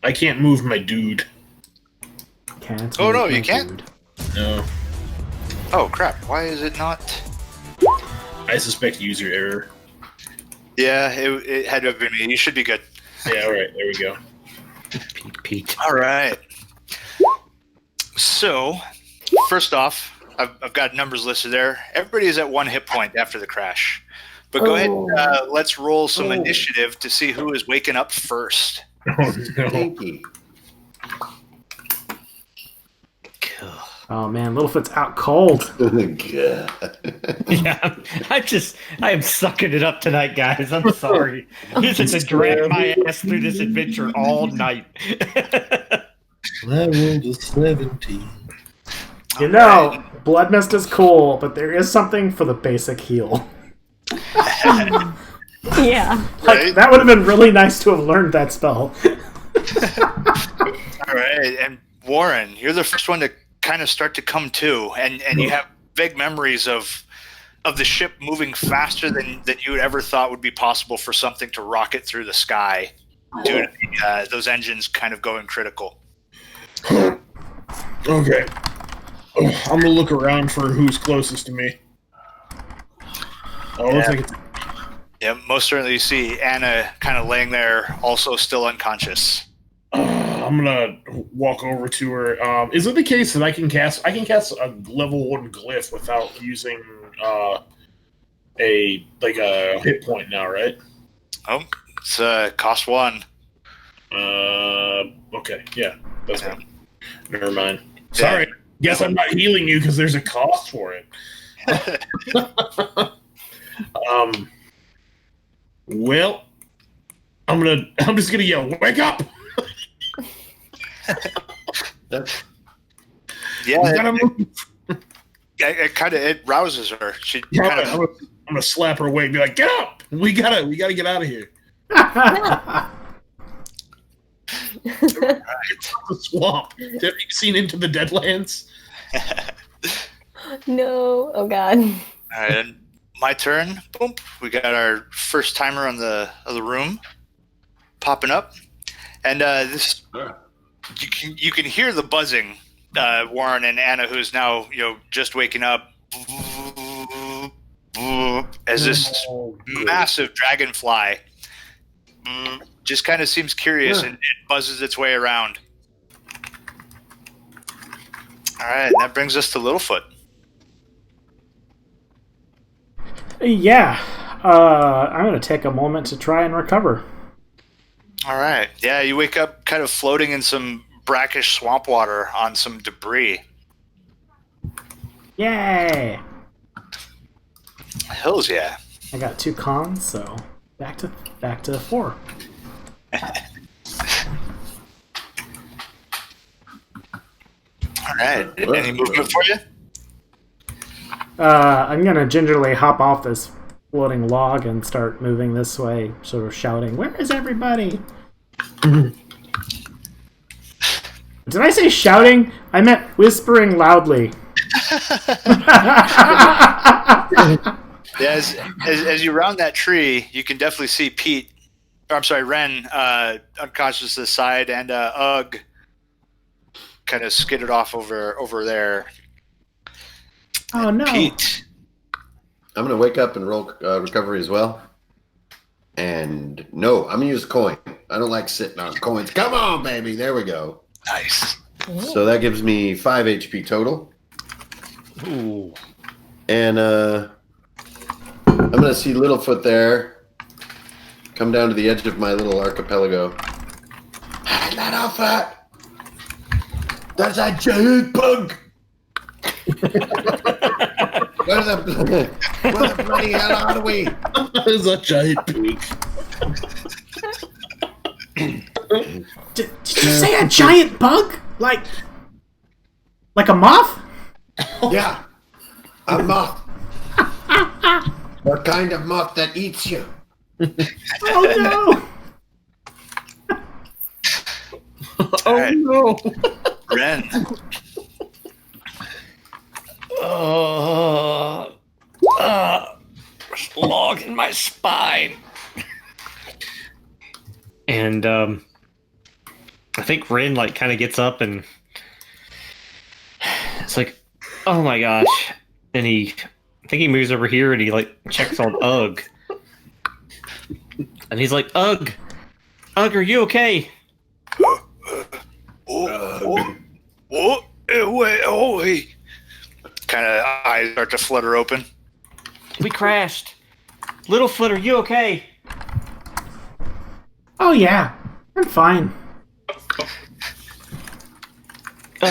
I can't move my dude. Can't. Oh, move no, my you can't? dude. No. Oh, crap. Why is it not? I suspect user error. Yeah, it had to have been me. You should be good. Yeah, alright, there we go. Pete. All right. So, first off, I've got numbers listed there. Everybody is at 1 hit point after the crash. But go ahead, let's roll some initiative to see who is waking up first. Oh, no. Stinky. Oh man, Littlefoot's out cold. God. Yeah, I am sucking it up tonight, guys. I'm sorry. This is to drag my ass through this adventure all night. Level 17. You know, Blood Mist is cool, but there is something for the basic heal. Yeah. Like, that would have been really nice to have learned that spell. All right, and Warren, you're the first one to kind of start to come to, and you have vague memories of the ship moving faster than you ever thought would be possible for something to rocket through the sky due to those engines kind of going critical. Okay. I'm gonna look around for who's closest to me. Oh, looks like it's... Yeah, most certainly you see Anna kind of laying there, also still unconscious. I'm gonna walk over to her. Is it the case that I can cast a level 1 glyph without using a hit point now, right? Oh, it's cost 1. Okay, yeah, that's Yeah. fine. Never mind. Sorry, guess I'm not healing you because there's a cost for it. Well, I'm just gonna yell, "Wake up!" Yeah, We gotta move. it rouses her. She Yeah, kind of I'm gonna slap her awake and be like, "Get up! We gotta get out of here." The swamp. Have you seen Into the Deadlands? No. Oh God. All right, and my turn. Boom. We got our first timer on the room popping up, and this you can hear the buzzing. Warren and Anna, who's now just waking up, as this massive dragonfly just kind of seems curious and it buzzes its way around. All right, that brings us to Littlefoot. Yeah. I'm going to take a moment to try and recover. All right. Yeah, you wake up kind of floating in some brackish swamp water on some debris. Yay! Hells yeah. I got 2 cons, so back to 4. All right. Any movement for you? I'm going to gingerly hop off this floating log and start moving this way, sort of shouting, "Where is everybody?" Did I say shouting? I meant whispering loudly. Yeah, as you round that tree, you can definitely see Ren, unconscious to the side, and Ugg kind of skidded off over there. Oh no! Pete. I'm going to wake up and roll recovery as well. And no, I'm going to use a coin. I don't like sitting on coins. Come on, baby. There we go. Nice. So that gives me 5 HP total. Ooh. And I'm going to see Littlefoot there. Come down to the edge of my little archipelago. Hey, Littlefoot! There's a giant bug! Where the bloody hell are we? There's a giant pig. Did you say a giant bug? Like a moth? Yeah, a moth. The kind of moth that eats you. Oh no! Oh right. no! Ren. Log in my spine. And I think Rin like kind of gets up and it's like, oh my gosh, and I think he moves over here and he like checks on Ugg, and he's like, Ugg, are you okay? Wait. Kind of eyes start to flutter open. We crashed. Littlefoot, are you okay? Oh yeah, I'm fine. All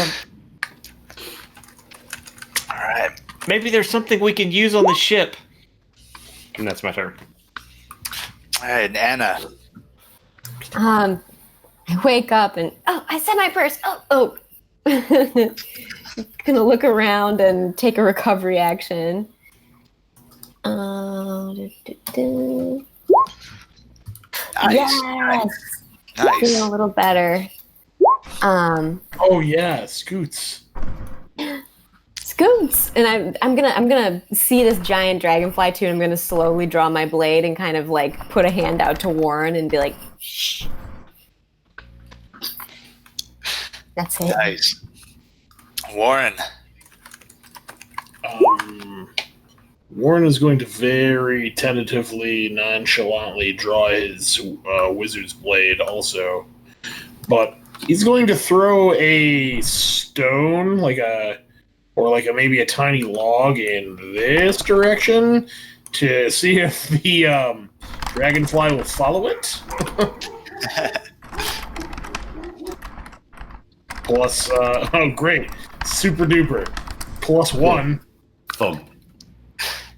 right. Maybe there's something we can use on the ship. And that's my turn. All right, and Anna. I wake up and I said my purse. Oh. Gonna look around and take a recovery action. Nice. Yes. Nice. Feeling a little better. Oh yeah, Scoots. Scoots, and I'm gonna see this giant dragonfly too, and I'm gonna slowly draw my blade and kind of like put a hand out to Warren and be like, shh. That's it. Nice. Warren. Warren is going to very tentatively, nonchalantly draw his wizard's blade also. But he's going to throw a stone, maybe a tiny log in this direction to see if the dragonfly will follow it. Plus, oh great, super duper. +1. Thump.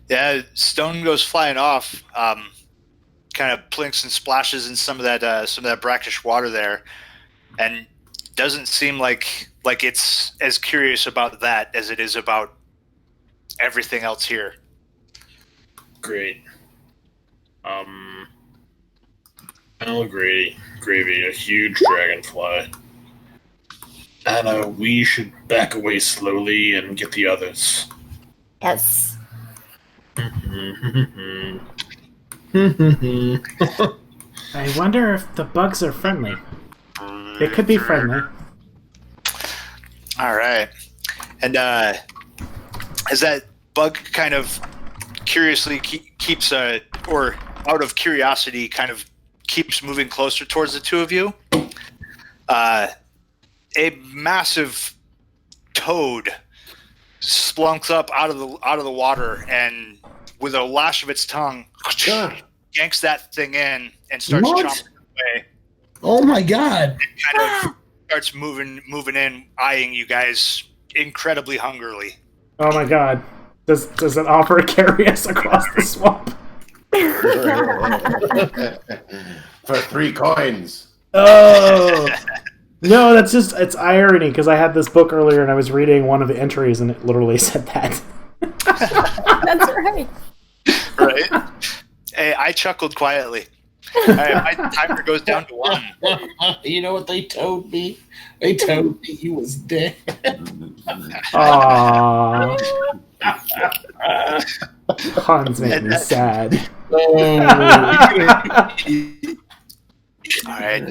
Yeah, stone goes flying off. Kind of plinks and splashes in some of that brackish water there, and doesn't seem like it's as curious about that as it is about everything else here. Great. I'll agree. Gravy, a huge dragonfly. Anna, we should back away slowly and get the others. Yes. I wonder if the bugs are friendly. They could be friendly. All right. And as that bug kind of curiously keeps, or out of curiosity, kind of keeps moving closer towards the two of you, a massive toad splunks up out of the water and with a lash of its tongue yanks that thing in and starts chomping away. Oh my god! It kind of starts moving in, eyeing you guys incredibly hungrily. Oh my god. Does it offer to carry us across the swamp? For 3 coins. Oh! No, it's irony, because I had this book earlier and I was reading one of the entries and it literally said that. That's right. Right? Hey, I chuckled quietly. All right, my timer goes down to 1. You know what they told me? They told me he was dead. Aww. Puns make me sad. All right,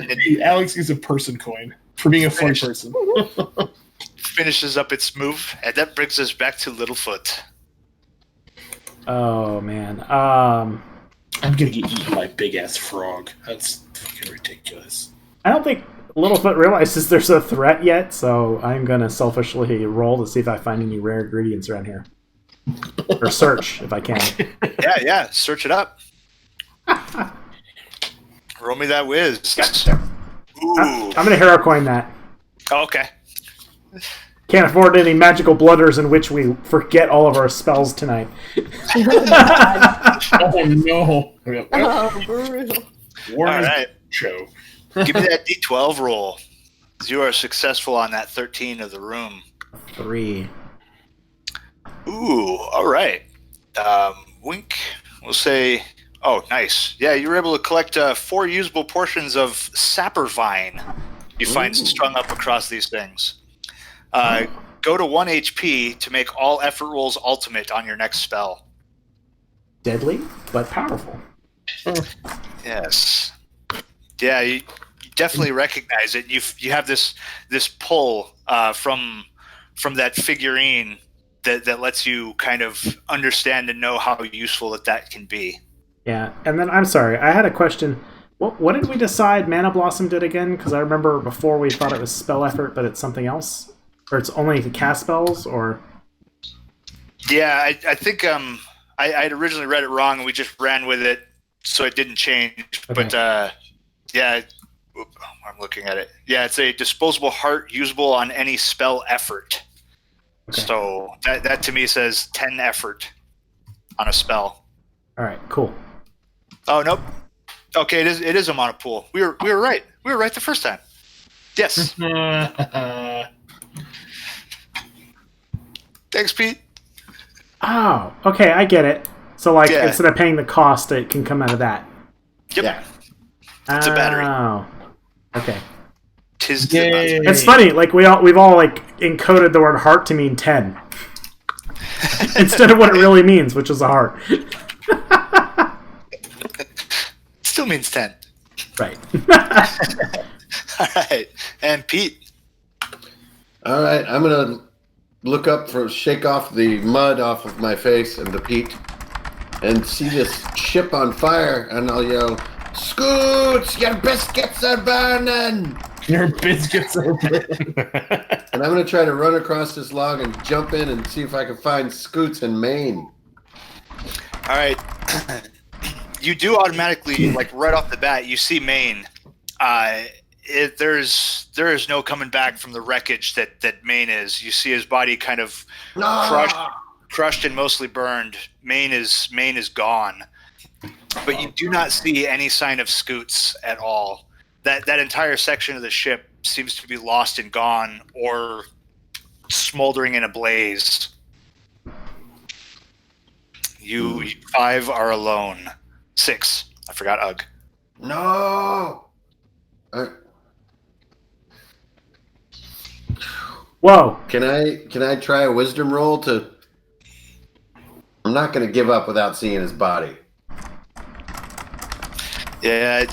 Alex is a person coin for being a funny person. finishes up its move, and that brings us back to Littlefoot. Oh man. I'm gonna get eaten by a big ass frog. That's fucking ridiculous. I don't think Littlefoot realizes there's a threat yet, so I'm gonna selfishly roll to see if I find any rare ingredients around here. Or search if I can. Yeah, search it up. Roll me that whiz. Ooh. I'm gonna hero coin that. Oh, okay. Can't afford any magical blunders in which we forget all of our spells tonight. Oh no! Oh, brutal. Warren All right. show. Give me that D12 roll. You are successful on that 13 of the room. 3. Ooh, all right. Wink. We'll say. Oh, nice. Yeah, you were able to collect 4 usable portions of sapper vine. You find strung up across these things. Go to 1 HP to make all effort rolls ultimate on your next spell. Deadly, but powerful. Yes. Yeah, definitely recognize it. You have this pull from that figurine that lets you kind of understand and know how useful that can be. Yeah, and then I'm sorry, I had a question. What did we decide Mana Blossom did again? Because I remember before we thought it was spell effort, but it's something else, or it's only to cast spells, or. Yeah, I think I had originally read it wrong, and we just ran with it, so it didn't change. Okay. But yeah, I'm looking at it. Yeah, it's a disposable heart usable on any spell effort. Okay. So that to me says 10 effort on a spell. All right, cool. Oh nope. Okay, it is a mana pool. We were right. We were right the first time. Yes. Thanks, Pete. Oh, okay, I get it. So, like, Yeah. instead of paying the cost, it can come out of that. Yep. Yeah. It's a battery. Oh, okay. Tis Yay. It's funny, like we've all like encoded the word heart to mean 10 instead of what it really means, which is a heart. Still means 10. Right. All right. And Pete. All right, I'm gonna shake off the mud off of my face and the peat, and see this ship on fire, and I'll yell, "Scoots, your biscuits are burning!" Your biscuits are And I'm gonna try to run across this log and jump in and see if I can find Scoots in Maine. All right. You do automatically, like right off the bat, you see Maine. There is no coming back from the wreckage that Maine is. You see his body kind of crushed and mostly burned. Maine is gone. But you do not see any sign of Scoots at all. That entire section of the ship seems to be lost and gone, or smoldering in a blaze. You 5 are alone. 6. I forgot Ugg. No. Whoa. Can I try a wisdom roll to? I'm not gonna give up without seeing his body. Yeah,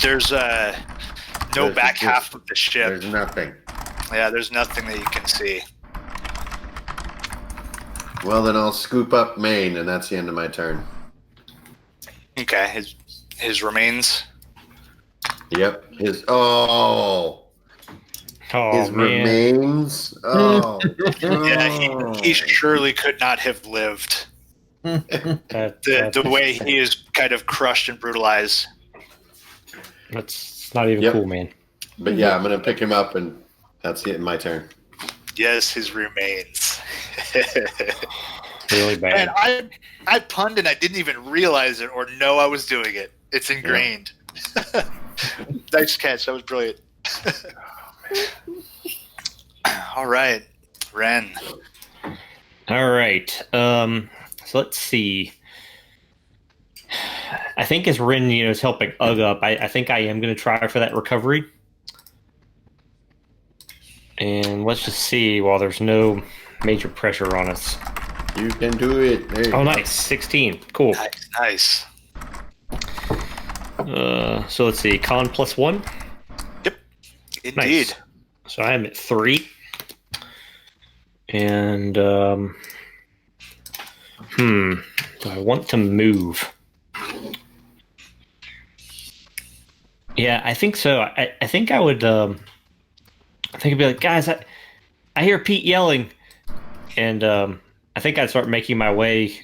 there's no There's back just- half of the ship. There's nothing. Yeah, there's nothing that you can see. Well, then I'll scoop up Maine, and that's the end of my turn. Okay, his remains. Yep. His Oh man. remains. Oh. Yeah, he surely could not have lived. The way he is kind of crushed and brutalized. That's not even Yep. cool, man. But yeah, I'm gonna pick him up, and that's it. My turn. Yes, his remains. Really bad. And I punned and I didn't even realize it or know I was doing it. It's ingrained. Nice catch. That was brilliant. All right, Ren. All right. So let's see. I think as Rin, is helping Ugg up, I think I am going to try for that recovery. And let's just see while there's no major pressure on us. You can do it. There you Oh, go. nice. 16. Cool. Nice. So let's see. Con +1. Yep. Indeed. Nice. So I'm at 3. And, do I want to move? Yeah, I think so. I think I would, I think I'd be like, guys, I hear Pete yelling. And, I think I'd start making my way,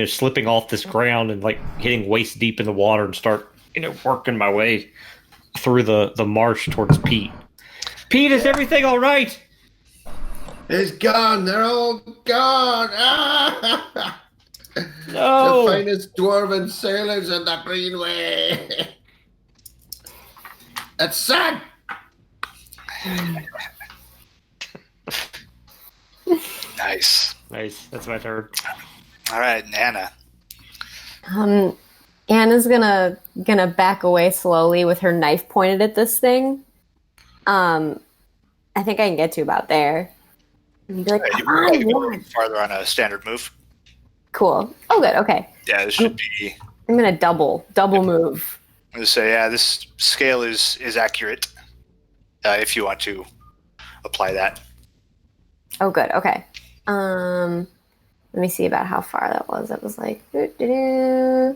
slipping off this ground and like hitting waist deep in the water and start, working my way through the marsh towards Pete. Pete, is everything all right? It's gone. They're all gone. Ah! No. The finest dwarven sailors in the Greenway. That's sad. Nice. Nice. That's my turn. All right, Nana. Anna's gonna back away slowly with her knife pointed at this thing. I think I can get to about there. And be like, You "Come can on, go a Warren." little farther on a standard move. Cool. Oh, good. Okay. Yeah, this should be. I'm gonna double move I'm gonna say, yeah, this scale is accurate. If you want to apply that. Oh, good. Okay. Let me see about how far that was. That was like, I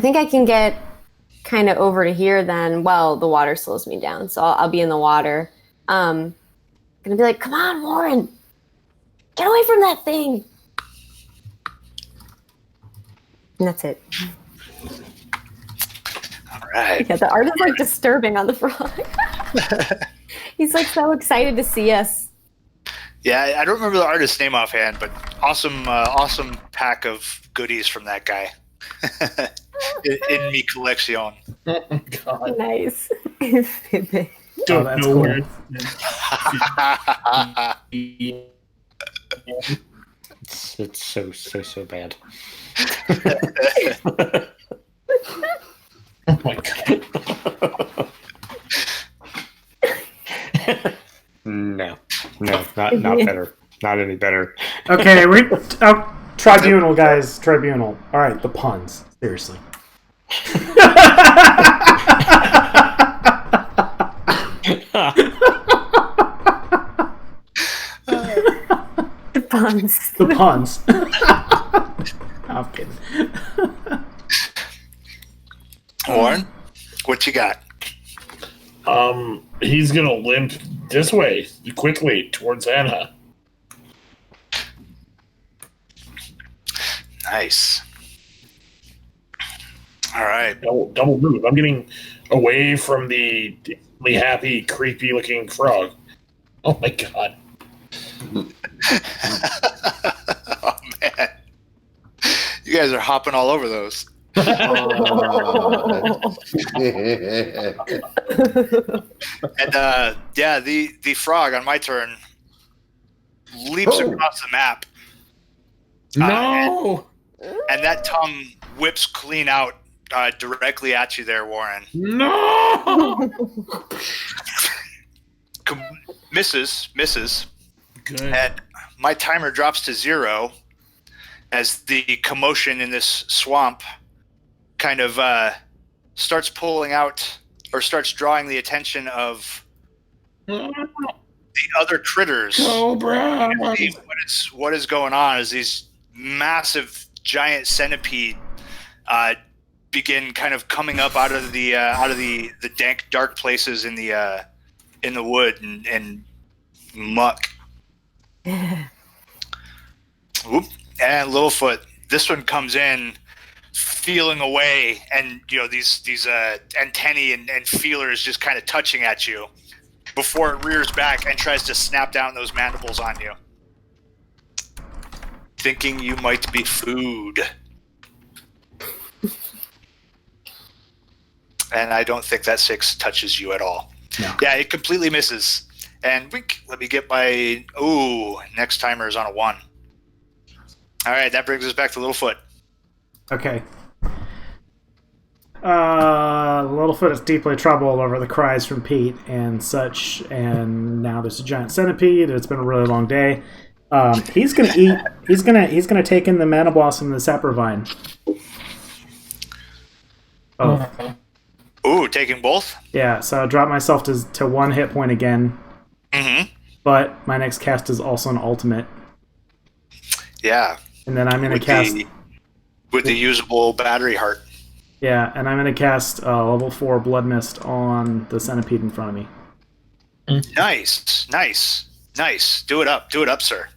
think I can get kind of over to here then. Well, the water slows me down, so I'll be in the water. Gonna be like, come on, Warren, get away from that thing. And that's it. All right. Yeah, the art is like disturbing on the frog. He's like so excited to see us. Yeah, I don't remember the artist's name offhand, but awesome pack of goodies from that guy. in mi collection. Oh my god. Nice. Oh, that's cool. It's so bad. Oh my god. No, not better. Not any better. Okay, tribunal, guys. Tribunal. All right, the puns. Seriously. The puns. The puns. I'm kidding. Warren, what you got? He's gonna limp this way quickly towards Anna. Nice. All right. Double move. I'm getting away from the happy, creepy looking frog. Oh my god. Oh man, you guys are hopping all over those. And yeah, the frog on my turn leaps across the map. No. And that tongue whips clean out directly at you there, Warren. No. Misses. Good. And my timer drops to 0 as the commotion in this swamp kind of starts pulling out or starts drawing the attention of the other critters. Cobra. What is going on is these massive giant centipede begin kind of coming up out of the dank, dark places in the wood and muck. Whoop. And Littlefoot, this one comes in feeling away, and these antennae and feelers just kind of touching at you before it rears back and tries to snap down those mandibles on you, thinking you might be food. And I don't think that 6 touches you at all. No. Yeah, it completely misses. And wink, let me get my... Ooh, next timer is on a 1. All right, that brings us back to Littlefoot. Okay. Littlefoot is deeply troubled over the cries from Pete and such, and now there's a giant centipede. It's been a really long day. He's gonna eat. He's gonna take in the mana blossom and the sapper vine. Oh. Ooh, taking both? Yeah, so I drop myself to 1 hit point again. Mm-hmm. But my next cast is also an ultimate. Yeah. And then I'm going to cast... With the usable battery heart. Yeah, and I'm going to cast level 4 Blood Mist on the centipede in front of me. Nice. Do it up, sir.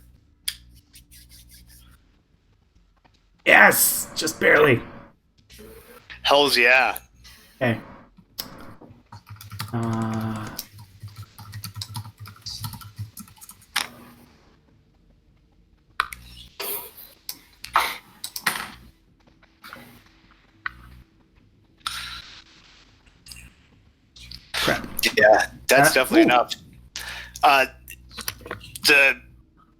Yes! Just barely. Hells yeah. Okay. Crap. Yeah, that's definitely enough. The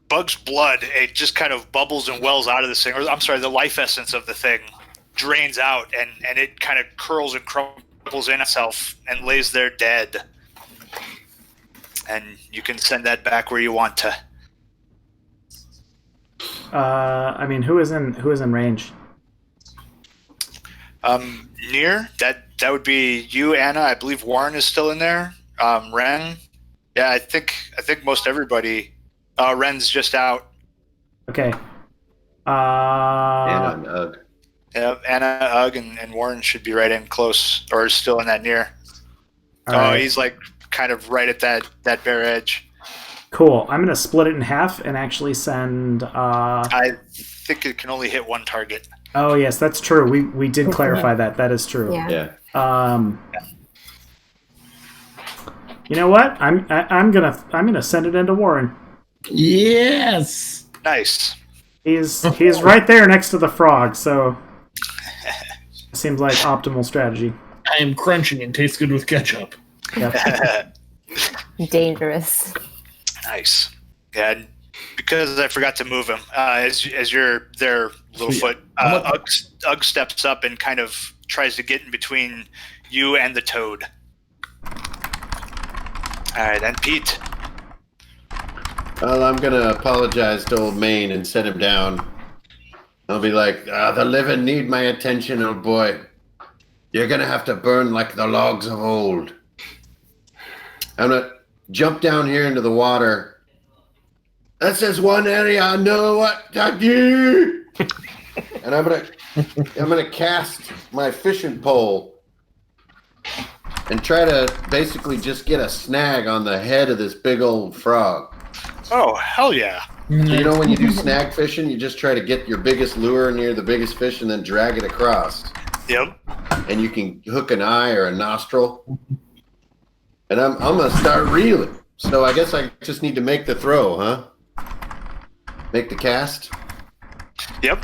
bug's blood, it just kind of bubbles and wells out of this thing. Or, I'm sorry, the life essence of the thing drains out, and it kind of curls and crumples in itself and lays there dead. And you can send that back where you want to. I mean, who is in range? Near that would be you, Anna. I believe Warren is still in there. Ren. Yeah, I think most everybody. Ren's just out. Okay. Anna and Ugg. Yeah, Anna, Ugg, and Warren should be right in close, or still in that near. All right. He's like kind of right at that bare edge. Cool. I'm gonna split it in half and actually send. I think it can only hit one target. Oh yes, that's true. We did clarify that. That is true. Yeah. You know what? I'm gonna send it into Warren. Yes. Nice. He's right there next to the frog, so seems like optimal strategy. I am crunching and tastes good with ketchup. Yep. Dangerous. Nice. Yeah, and because I forgot to move him, as you're there, Littlefoot, Ugg steps up and kind of tries to get in between you and the toad. All right, and Pete. Well, I'm going to apologize to old Maine and set him down. I'll be like, the living need my attention, old boy. You're going to have to burn like the logs of old. I'm going to jump down here into the water. That's just one area I know what to do. And I'm gonna cast my fishing pole and try to basically just get a snag on the head of this big old frog. Oh, hell yeah. So, you know when you do snag fishing, you just try to get your biggest lure near the biggest fish and then drag it across. Yep. And you can hook an eye or a nostril. And I'm gonna start reeling. So I guess I just need to make the throw, huh? Make the cast. Yep.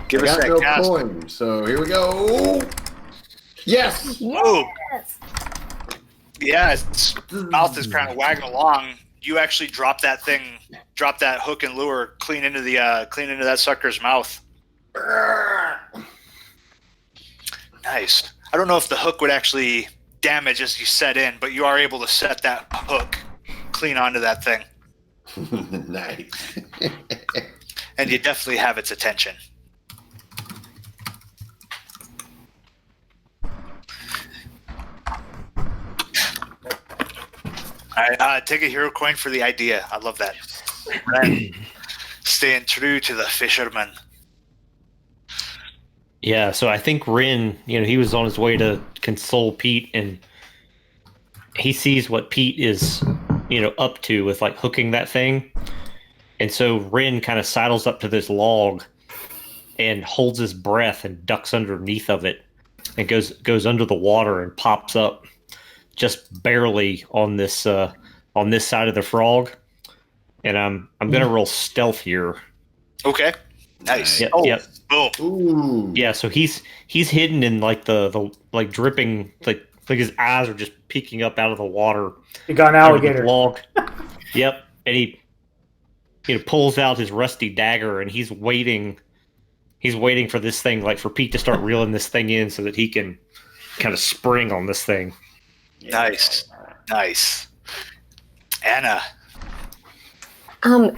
Give I us got that no cast. coin, so here we go. Yes. Oh, Yes. yeah. Its mouth is kind of wagging along. You actually drop that hook and lure clean into that sucker's mouth. Nice. I don't know if the hook would actually damage as you set in, but you are able to set that hook clean onto that thing. Nice. And you definitely have its attention. All right, take a hero coin for the idea. I love that. Right. Staying true to the fisherman. Yeah, so I think Rin, he was on his way to console Pete, and he sees what Pete is, up to with like hooking that thing. And so Rin kind of sidles up to this log and holds his breath and ducks underneath of it and goes under the water and pops up just barely on this side of the frog. And I'm gonna roll stealth here. Okay. Nice. Yep, oh, yep. Boom. Ooh. Yeah, so he's hidden in like the like dripping like his eyes are just peeking up out of the water. You got an Under the alligator. log. Yep, and he pulls out his rusty dagger and he's waiting for this thing, like for Pete to start reeling this thing in so that he can kind of spring on this thing. Nice. Anna.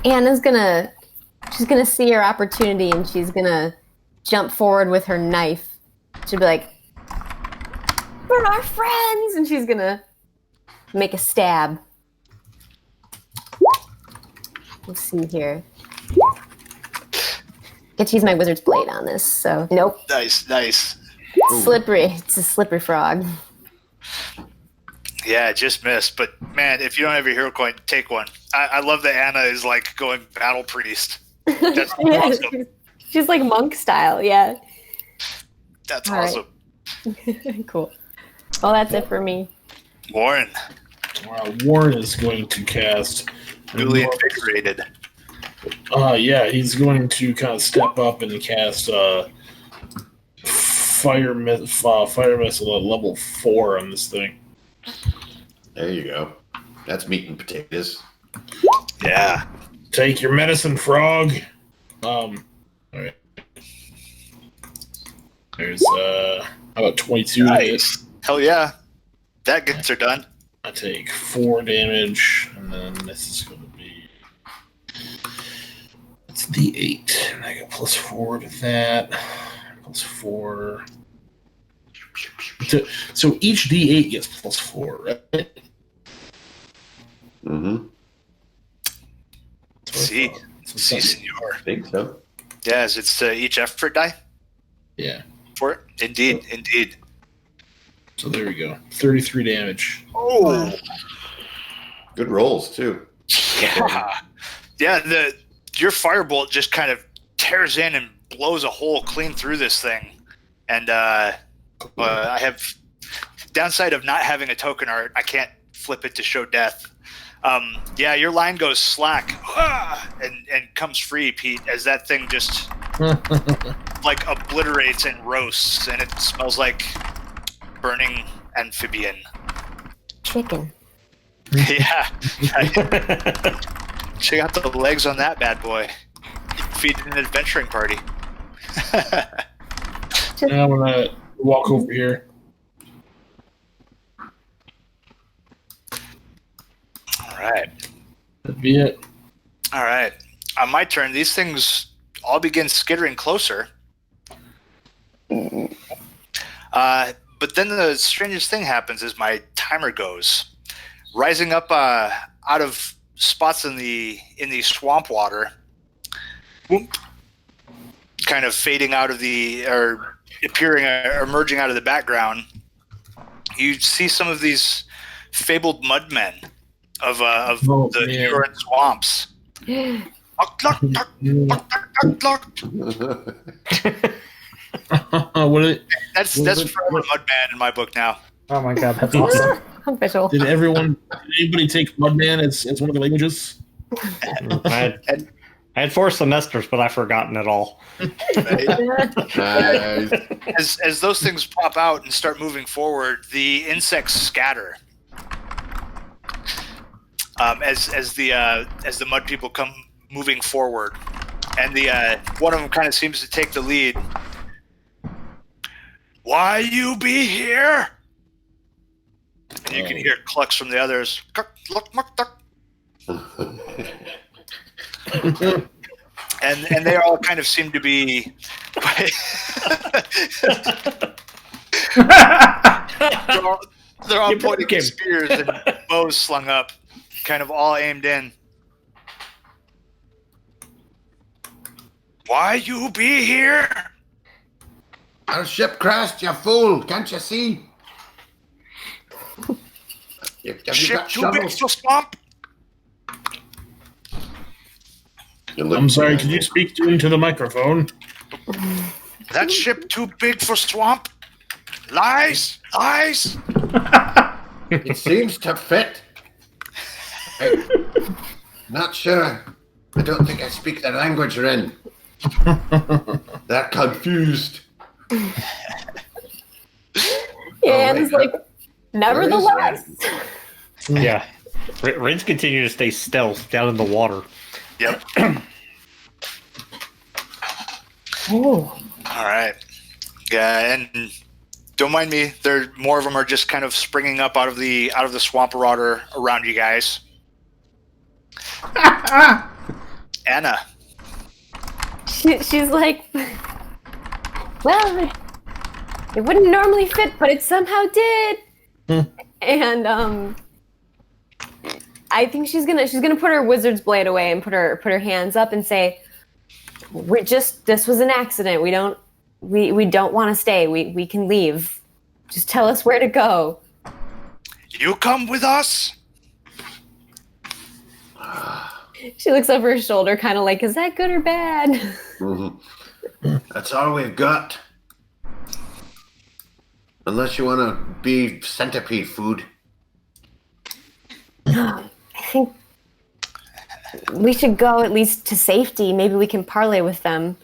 Anna's gonna see her opportunity and she's gonna jump forward with her knife. She'll be like, "We're our friends," and she's gonna make a stab. Let's see here. Get to use my wizard's blade on this, so nope. Nice. Slippery. It's a slippery frog. Yeah, it just missed. But man, if you don't have your hero coin, take one. I love that Anna is like going battle priest. That's Yeah, awesome. she's like monk style, yeah. That's All right. awesome. Cool. Well, that's it for me. Warren, Warren is going to cast. newly invigorated. Yeah, he's going to kind of step up and cast fire missile at level 4 on this thing. There you go. That's meat and potatoes. Yeah. Take your medicine, frog. All right. There's how about 22? Nice. Hell yeah. That gets her done. I take 4 damage, and then this is going to be it's D8, and I got +4 to that. +4. So each D8 gets +4, right? Mm-hmm. See, senor. I think so. Yes, it's each effort die Yeah. for it. Indeed. So there we go. 33 damage. Oh, Good rolls too. yeah. Your firebolt just kind of tears in and blows a hole clean through this thing. And I have downside of not having a token art. I can't flip it to show death. Your line goes slack and comes free, Pete, as that thing just like obliterates and roasts, and it smells like burning amphibian. Chicken. Yeah. Check out the legs on that bad boy. Feed an adventuring party. Now I'm gonna walk over here. All right. That'd be it. All right. On my turn, these things all begin skittering closer. But then the strangest thing happens as my timer goes. Rising up out of spots in the swamp water, whoop, kind of fading out of or appearing or emerging out of the background, you see some of these fabled mudmen of the Huron swamps. That's forever Mudman in my book now. Oh my god, that's awesome. Official. Did anybody take Mudman as one of the languages? I had 4 semesters, but I've forgotten it all. Nice. As those things pop out and start moving forward, the insects scatter. As the mud people come moving forward, and the one of them kind of seems to take the lead. Why you be here? And you can hear clucks from the others. And they all kind of seem to be. they're all pointing spears and bows slung up, kind of all aimed in. Why you be here? Our ship crashed, you fool! Can't you see? Have you Ship got too big shovels? for swamp? I'm sorry, could you speak into the microphone? That ship too big for swamp? Lies! Lies! It seems to fit. Hey, not sure. I don't think I speak the language you're in. They're confused. Yeah, and it's like, nevertheless. Yeah. Rin's continue to stay stealth down in the water. Yep. Ooh. All right. Yeah, and don't mind me. More of them are just kind of springing up out of the swamp water around you guys. Anna. She's like, well, it wouldn't normally fit, but it somehow did. And I think she's gonna put her wizard's blade away and put her hands up and say, this was an accident. We don't want to stay. We can leave. Just tell us where to go. You come with us? She looks over her shoulder, kind of like, is that good or bad? Mm-hmm. That's all we've got. Unless you want to be centipede food. I think we should go at least to safety. Maybe we can parlay with them.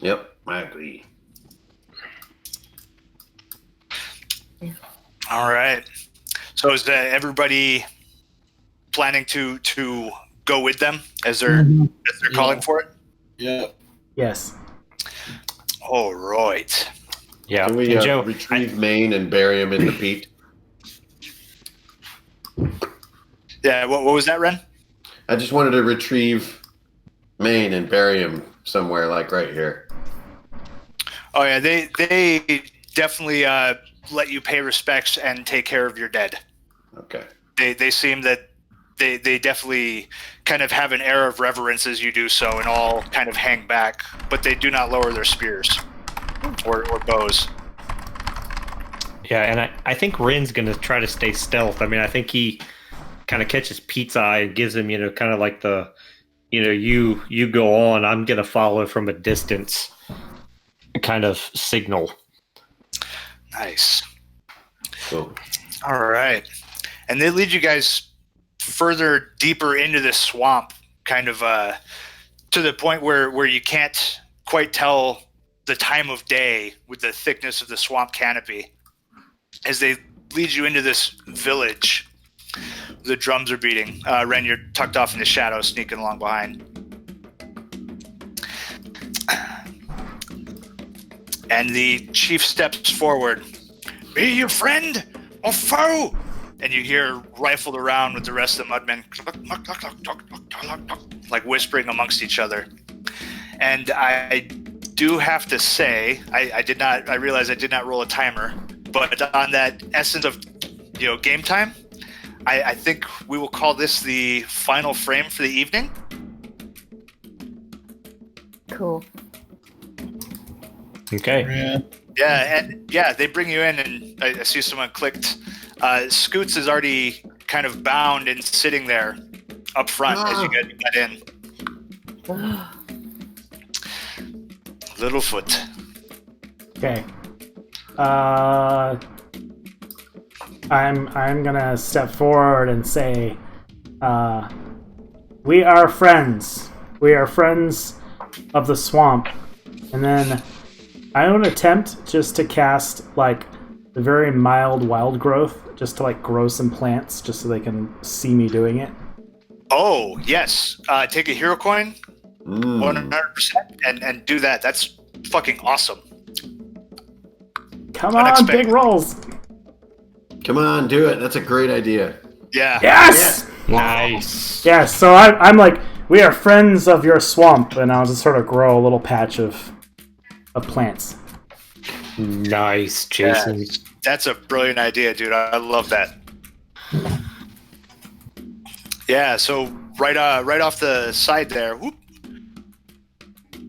Yep, I agree. All right. So is everybody planning to go with them as they're calling for it? Yeah. Yes. All right. Yeah. Can we And Joe, retrieve Maine and bury him in the peat? Yeah. What was that, Ren? I just wanted to retrieve Maine and bury him somewhere like right here. Oh yeah, they definitely let you pay respects and take care of your dead. Okay. They seem that they definitely kind of have an air of reverence as you do so, and all kind of hang back, but they do not lower their spears or bows. Yeah, and I think Rin's going to try to stay stealth. I mean, I think he kind of catches Pete's eye and gives him, kind of like the, you go on, I'm going to follow from a distance kind of signal. Nice. Cool. All right. And they lead you guys further deeper into this swamp, kind of to the point where you can't quite tell the time of day with the thickness of the swamp canopy. As they lead you into this village, the drums are beating. Ren, you're tucked off in the shadows, sneaking along behind. And the chief steps forward. Be you friend or foe? And you hear rifled around with the rest of the mudmen, like whispering amongst each other. And I do have to say, I realized I did not roll a timer, but on that essence of, game time, I think we will call this the final frame for the evening. Cool. Okay. Yeah, they bring you in, and I see someone clicked. Scoots is already kind of bound and sitting there up front as you get in. Littlefoot. Okay. I'm gonna step forward and say, we are friends. We are friends of the swamp. And then I would attempt just to cast like the very mild wild growth, just to like grow some plants, just so they can see me doing it. Oh yes, take a hero coin, 100%, and do that. That's fucking awesome. Come on, big rolls. Come on, do it. That's a great idea. Yeah. Yes. Nice. Yes. So I'm like, we are friends of your swamp, and I'll just sort of grow a little patch of plants. Nice, Jason. Yeah, that's a brilliant idea, dude. I love that. Yeah, so right off the side there, whoop,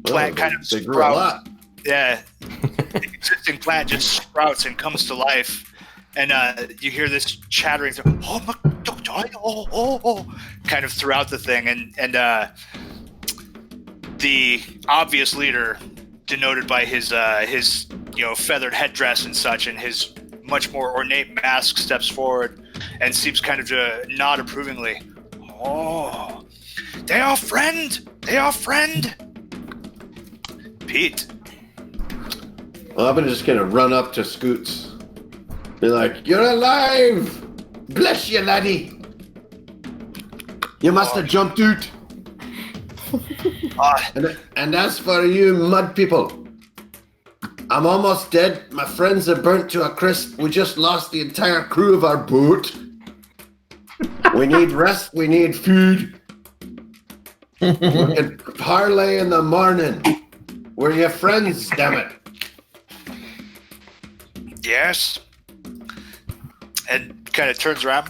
plant kind of they grew a lot. Yeah, the existing plant just sprouts and comes to life, and you hear this chattering, kind of throughout the thing, and the obvious leader, denoted by his feathered headdress and such, and his much more ornate mask, steps forward and seems kind of to nod approvingly. Oh, they are friend. Pete. Well, I'm just gonna run up to Scoots, be like, "You're alive! Bless you, laddie. You must have jumped out." And as for you mud people, I'm almost dead. My friends are burnt to a crisp. We just lost the entire crew of our boat. We need rest. We need food. We can parlay in the morning. We're your friends, damn it. Yes. And kind of turns around.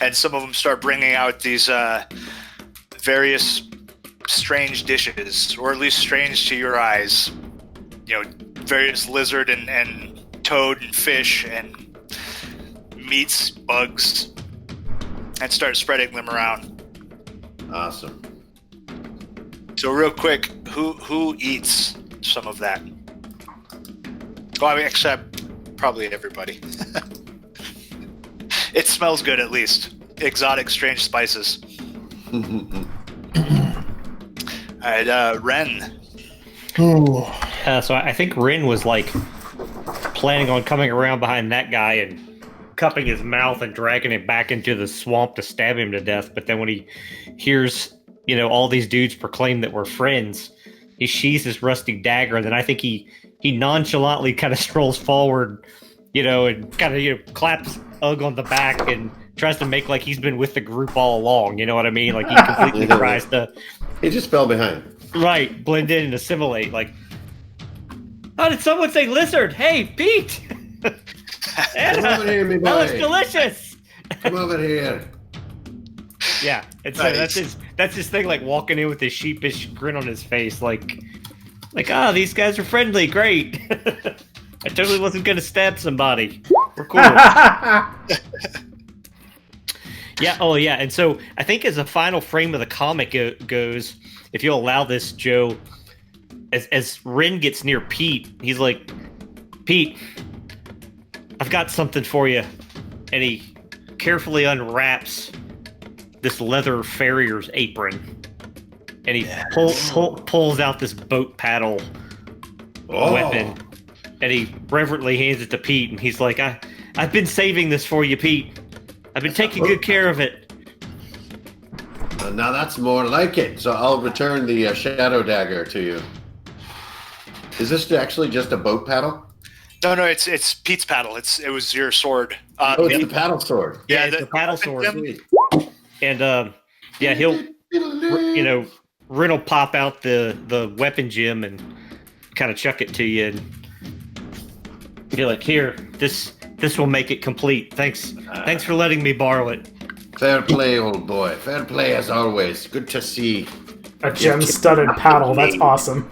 And some of them start bringing out these various strange dishes, or at least strange to your eyes. Various lizard and toad and fish and meats, bugs, and start spreading them around. Awesome. So real quick, who eats some of that? Well, I mean, except probably everybody. It smells good, at least. Exotic, strange spices. All right, Ren. So I think Rin was like planning on coming around behind that guy and cupping his mouth and dragging him back into the swamp to stab him to death. But then when he hears, all these dudes proclaim that we're friends, he sheathes his rusty dagger. And then I think he nonchalantly kind of strolls forward, and kind of, claps Ugg on the back and tries to make like he's been with the group all along. You know what I mean? Like he completely tries to. He just fell behind. Right, blend in and assimilate. Like, Oh, did someone say lizard? Hey, Pete! Come over here, me That looks boy. delicious! Come over here. Yeah, it's Nice. that's his thing, like walking in with his sheepish grin on his face, like these guys are friendly, great. I totally wasn't gonna stab somebody. We're cool. Yeah. Oh, yeah. And so I think as a final frame of the comic goes, if you'll allow this, Joe, as Rin gets near Pete, he's like, Pete, I've got something for you. And he carefully unwraps this leather farrier's apron. And he pulls out this boat paddle weapon. And he reverently hands it to Pete. And he's like, I've been saving this for you, Pete. I've been taking good care of it. Now that's more like it. So I'll return the shadow dagger to you. Is this actually just a boat paddle? No, it's Pete's paddle. It was your sword. It's the paddle sword. Yeah, it's the paddle sword. And yeah, he'll, Rin will pop out the weapon gem and kind of chuck it to you, and be like, "Here, this will make it complete. Thanks for letting me borrow it." Fair play, old boy. Fair play as always. Good to see. A gem-studded paddle. That's awesome.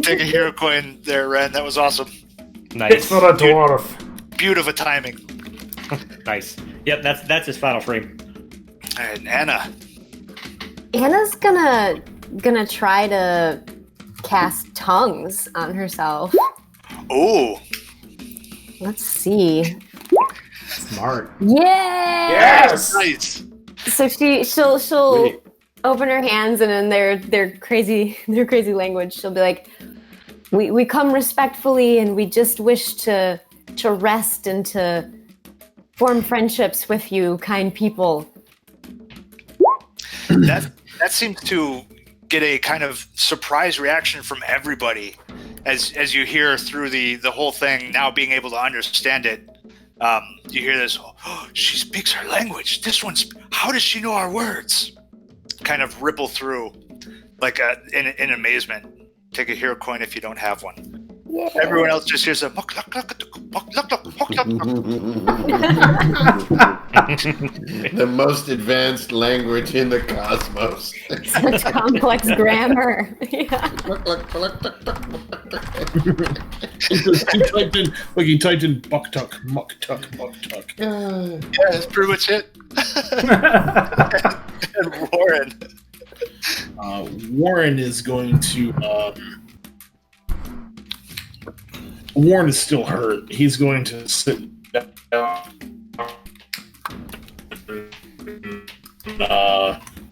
Take a hero coin there, Ren. That was awesome. Nice. It's for a dwarf. Beautiful timing. Nice. Yep, that's his final frame. All right, Anna. Anna's gonna try to cast tongues on herself. Oh, Let's see. Smart. Yeah. Yes. nice. So she'll open her hands, and in their crazy language, she'll be like, "We come respectfully, and we just wish to rest and to form friendships with you, kind people." That seems to get a kind of surprise reaction from everybody as you hear through the whole thing. Now being able to understand it, you hear this. Oh, she speaks our language. How does she know our words? Kind of ripple through, like in amazement. Take a hero coin if you don't have one. Yeah. Everyone else just hears a muck, luck, luck, muck, luck, luck, muck, luck, luck. The most advanced language in the cosmos. Such complex grammar. Yeah. He typed in buck tuck, muck tuck, buck tuck. Yeah, that's pretty much it. And Warren is going to. Warren is still hurt. He's going to sit down.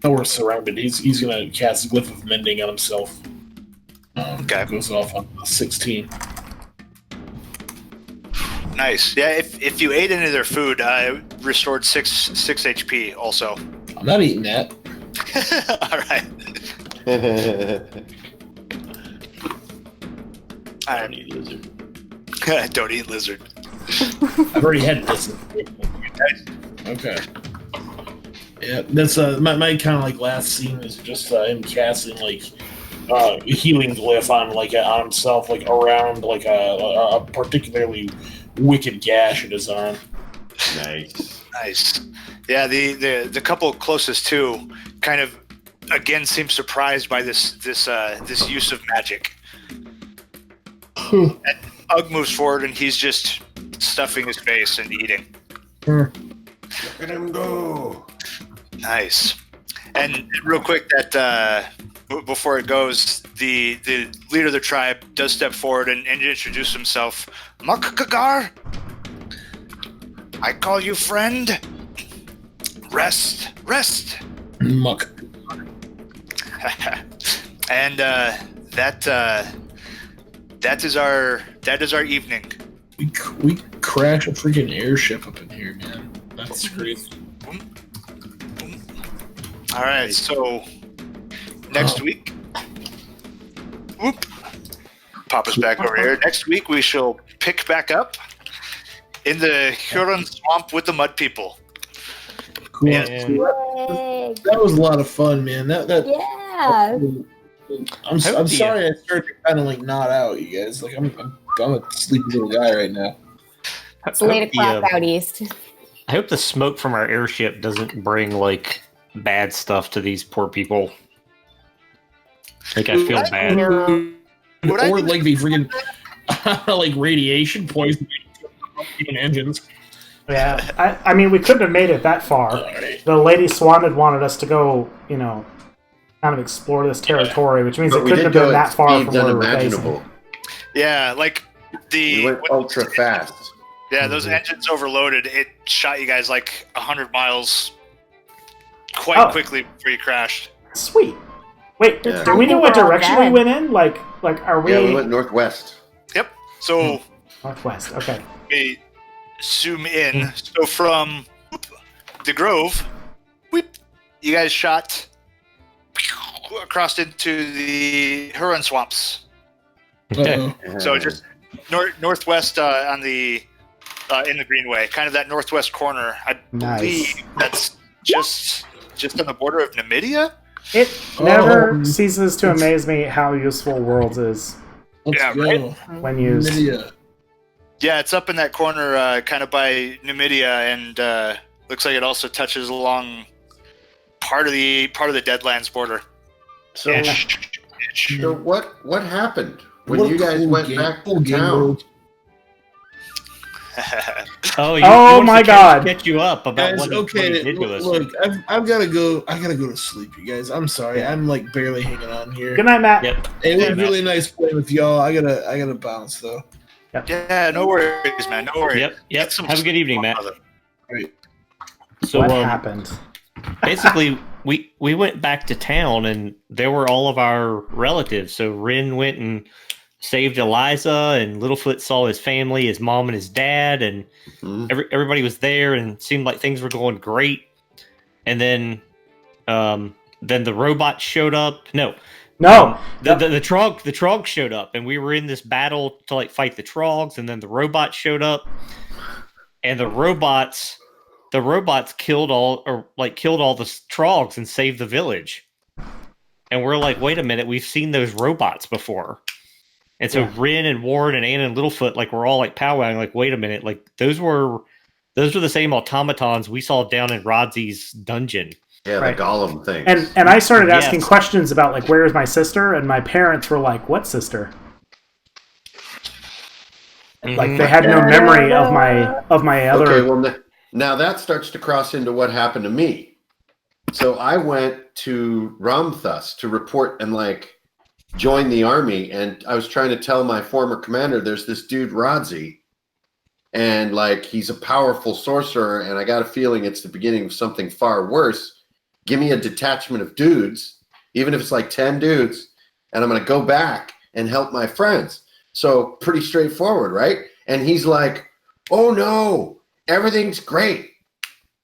We're surrounded. He's going to cast Glyph of Mending on himself. Okay. Goes off on 16. Nice. Yeah, if you ate any of their food, it restored 6 HP also. I'm not eating that. All right. I don't eat lizard. Don't eat lizard. I've already had this. Okay. Yeah, that's my kind of like last scene is just him casting like healing glyph on himself, like around like a particularly wicked gash in his arm. Nice. Yeah, the couple closest to kind of again seem surprised by this use of magic. And Ugg moves forward and he's just stuffing his face and eating. Look at him go. Nice. And real quick, that before it goes, the leader of the tribe does step forward and introduce himself. Mukkakagar, I call you friend. Rest. Muck. And that is our evening. We crash a freaking airship up in here, man. That's crazy. All right, so next week, whoop, pop us back over here. Next week we shall pick back up in the Huron Swamp with the Mud People. Cool. Yeah. That was a lot of fun, man. Yeah. I'm Hope the- sorry I started to kind of like nod out, you guys. Like I'm a sleepy little guy right now. It's late o'clock out east. I hope the smoke from our airship doesn't bring like bad stuff to these poor people. Like I feel bad. Or like the freaking like radiation poisoning engines. Yeah, I mean, we couldn't have made it that far. Right. The Lady Swan had wanted us to go, you know, kind of explore this territory, which means But it we couldn't did have been go at that far from speeds where we were unimaginable. basing. Yeah, like We went ultra fast. Yeah, those engines overloaded. It shot you guys like 100 miles quite quickly before you crashed. Sweet. Wait, Yeah. do we know I think what we're all direction we dead. went in? Like, are we? Yeah, we went northwest. Yep. So Northwest. Okay. we zoom in. So from the Grove, you guys shot across into the Huron swamps. Uh-oh. So just northwest on the in the Greenway, kind of that northwest corner. I believe that's just on the border of Namibia. It never ceases to amaze me how useful Worlds is Let's Yeah, go. right? when used. Namibia. Yeah, it's up in that corner, kind of by Namibia, and looks like it also touches along part of the Deadlands border. So, Ish. so what happened when What a you guys cool went game- back cool to game town? world. Oh, Oh want my us to God. Catch you up about Guys, what he okay, did to us. look, I've got to go. I gotta go to sleep, you guys. I'm sorry. I'm like barely hanging on here. Good night, Matt. Yep. It was Matt. really nice playing with y'all. I gotta bounce though. Yeah, no worries, man. No worries. Yep. Get some Have a good evening, Matt. Right. So What happened? basically, we went back to town, and there were all of our relatives. So Rin went and saved Eliza, and Littlefoot saw his family, his mom and his dad, and Mhm. everybody was there, and it seemed like things were going great. And then the robot showed up. No, No. the Trog showed up, and we were in this battle to like fight the Trogs, and then the robot showed up, and the robots killed all the Trogs and saved the village. And we're like, wait a minute, we've seen those robots before. And so Rin and Warren and Anna and Littlefoot, like, we're all like powwowing, like, wait a minute, like those were the same automatons we saw down in Rodzie's dungeon. Yeah, Right. the golem thing. And I started asking Yes. questions about like, where is my sister? And my parents were like, what sister? Like they had no memory of my other. Okay, well, now that starts to cross into what happened to me. So I went to Ramthus to report and like join the army, and I was trying to tell my former commander there's this dude Rodzi, and like he's a powerful sorcerer, and I got a feeling it's the beginning of something far worse. Give me a detachment of dudes, even if it's like 10 dudes, and I'm gonna go back and help my friends. So pretty straightforward, right? And he's like, oh no, everything's great.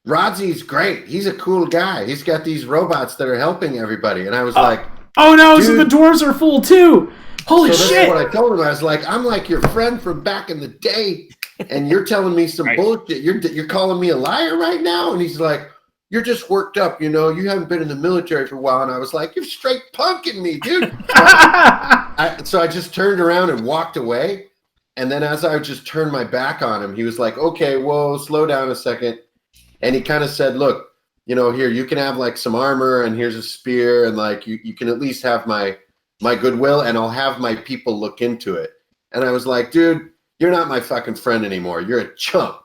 Rodzi's great. He's a cool guy. He's got these robots that are helping everybody. And I was like, Oh no! So Dude. the doors are full too. Holy so this shit! is what I told him. I was like, I'm like your friend from back in the day, and you're telling me some Right. bullshit. You're calling me a liar right now? And he's like, you're just worked up. You know, you haven't been in the military for a while. And I was like, you're straight punking me, dude. So I just turned around and walked away. And then as I just turned my back on him, he was like, okay, whoa, slow down a second. And he kind of said, look, you know, here, you can have like some armor, and here's a spear, and like you can at least have my goodwill, and I'll have my people look into it. And I was like, dude, you're not my fucking friend anymore. You're a chump.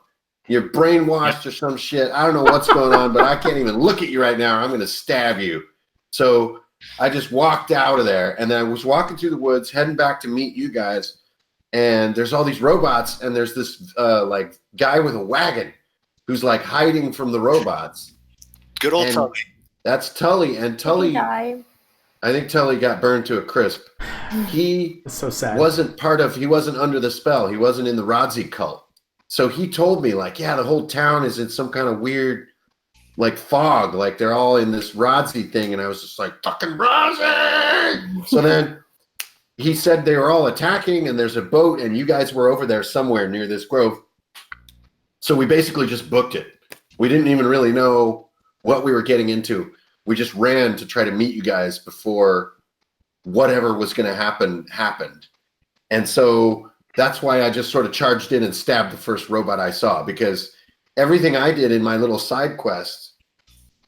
You're brainwashed or some shit. I don't know what's going on, but I can't even look at you right now. I'm going to stab you. So I just walked out of there, and then I was walking through the woods, heading back to meet you guys. And there's all these robots, and there's this like guy with a wagon who's like hiding from the robots. Good old And Tully. That's Tully, and Tully, Die. I think Tully got burned to a crisp. He It's so sad. he wasn't under the spell. He wasn't in the Rodzi cult. So he told me like, yeah, the whole town is in some kind of weird like fog, like they're all in this Rodzi thing. And I was just like, fucking Rodzi! So then he said they were all attacking, and there's a boat, and you guys were over there somewhere near this grove. So we basically just booked it. We didn't even really know what we were getting into. We just ran to try to meet you guys before whatever was going to happen happened. And so that's why I just sort of charged in and stabbed the first robot I saw, because everything I did in my little side quest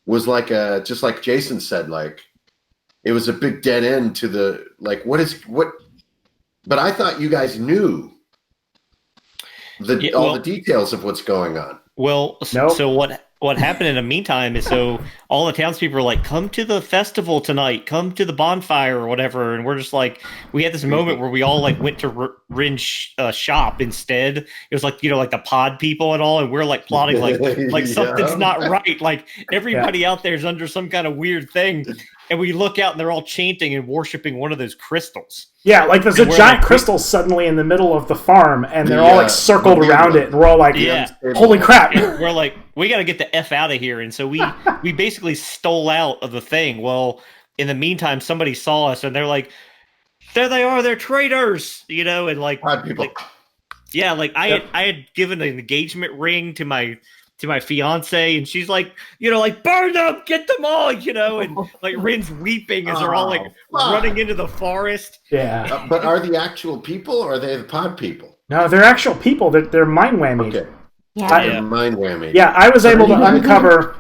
was like just like Jason said, like it was a big dead end to the, like, what, but I thought you guys knew all the details of what's going on. Well, Nope. so what happened in the meantime is, so all the townspeople were like, come to the festival tonight, come to the bonfire or whatever. And we're just like, we had this moment where we all like went to Rin's shop instead. It was like, like the pod people and all. And we're like plotting like something's not right. Like everybody out there is under some kind of weird thing. And we look out and they're all chanting and worshiping one of those crystals. Yeah, like there's a giant crystal suddenly in the middle of the farm, and they're all like circled around it, and we're all like, holy crap. And we're like, we got to get the F out of here. And so we basically stole out of the thing. Well, in the meantime, somebody saw us and they're like, there they are, they're traitors, and like, Odd people. like I had given an engagement ring to my fiance, and she's like, like, burn them, get them all, and like Rin's weeping as they're all like running into the forest. Yeah. But are the actual people, or are they the pod people? No, they're actual people. They're mind whammied. Okay. Yeah. They're mind whammy. Yeah, I was able to uncover.